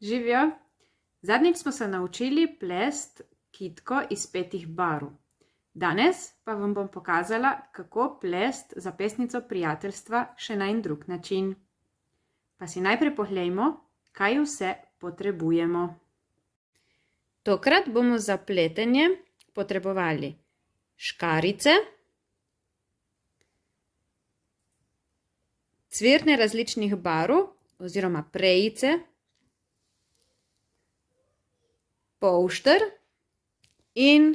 Živijo! Zadnjič smo se naučili plesti kitko iz 5 barv. Danes pa vam bom pokazala, kako plesti zapestnico prijateljstva še na en drug način. Pa si najprej poglejmo, kaj vse potrebujemo. Tokrat bomo za pletenje potrebovali škarjice, cvirne različnih barv oziroma prejice, polšter in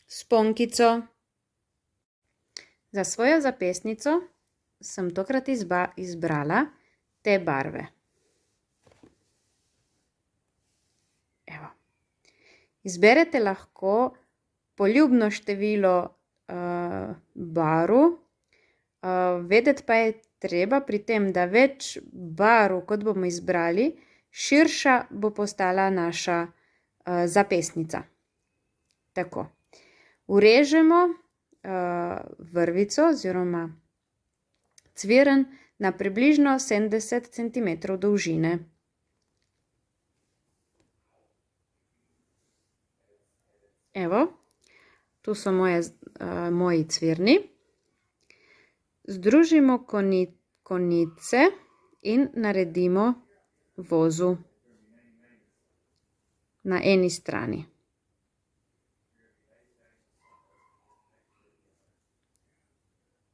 sponkico. Za svojo zapestnico sem tokrat izbrala te barve. Evo. Izberete lahko poljubno število barv. Vedeti pa je treba pri tem, da več barv, kot bomo izbrali, širša bo postala naša zapestnica. Tako. Urežemo vrvico oziroma cviren na približno 70 cm dolžine. Evo, tu so moji cvirni. Združimo konice in naredimo vozu na eni strani.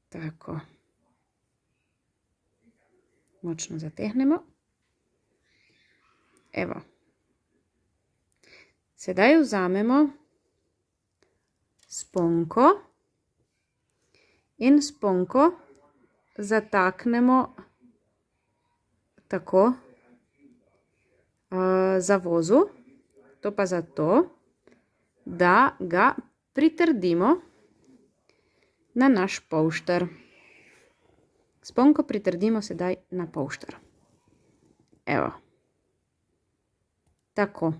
Tako. Močno zategnemo. Evo. Sedaj vzamemo sponko in sponko zataknemo tako za vozu. To pa zato, da ga pritrdimo na naš polšter. Sponko pritrdimo sedaj na polšter. Evo. Tako.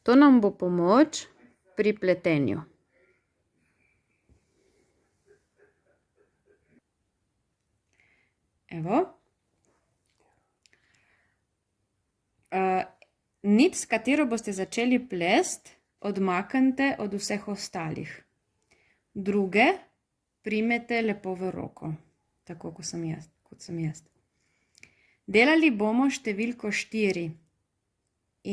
To nam bo pomoč pri pletenju. Evo. Nit, s katero boste začeli plesti, odmaknite od vseh ostalih. Druge primete lepo v roko, tako kot sem jaz. Delali bomo številko 4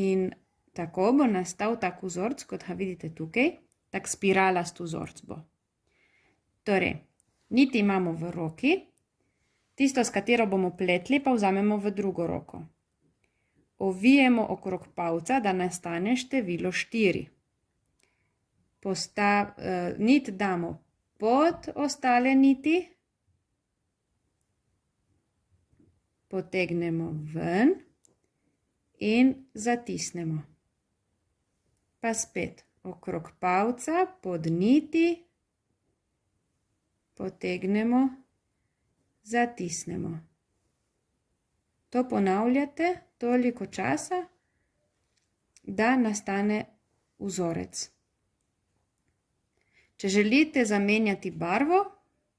in tako bo nastal tak vzorc, kot ga vidite tukaj, tak spiralast vzorc bo. Torej, niti imamo v roki, tisto, s katero bomo pletli, pa vzamemo v drugo roko. Ovijemo okrog palca, da nastane število 4. Nit damo pod ostale niti, potegnemo ven in zatisnemo. Pa spet okrog palca, pod niti, potegnemo, zatisnemo. To ponavljate toliko časa, da nastane vzorec. Če želite zamenjati barvo,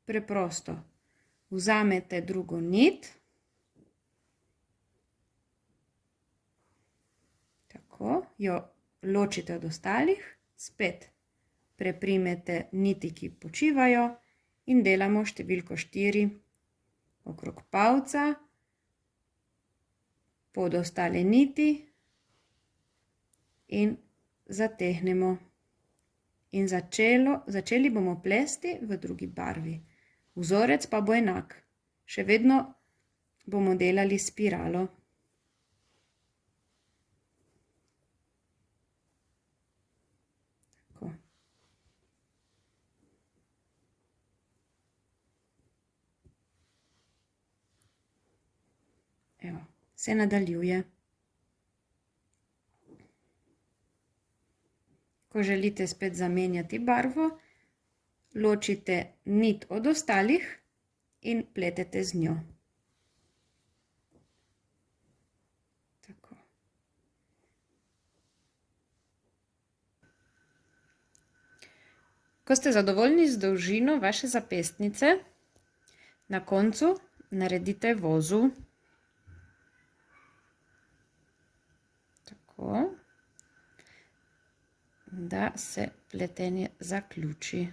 preprosto. Vzamete drugo nit. Tako, jo ločite od ostalih. Spet preprimete niti, ki počivajo in delamo številko 4 okrog palca, pod ostale niti in zategnemo. In začeli bomo plesti v drugi barvi. Vzorec pa bo enak. Še vedno bomo delali spiralo. Tako. Evo, se nadaljuje. Ko želite spet zamenjati barvo, ločite nit od ostalih in pletete z njo. Tako. Ko ste zadovoljni z dolžino vaše zapestnice, na koncu naredite vozu. Tako, da se pletenje zaključi.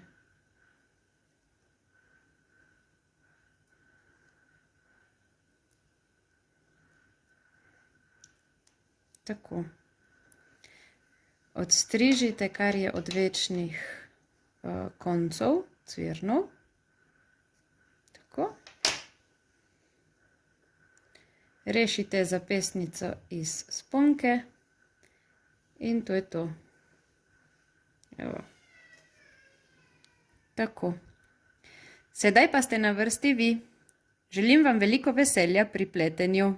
Tako. Odstrižite, kar je odvečnih koncev, cvirnov. Tako. Rešite zapestnico iz sponke in to je to. Evo. Tako. Sedaj pa ste na vrsti vi. Želim vam veliko veselja pri pletenju.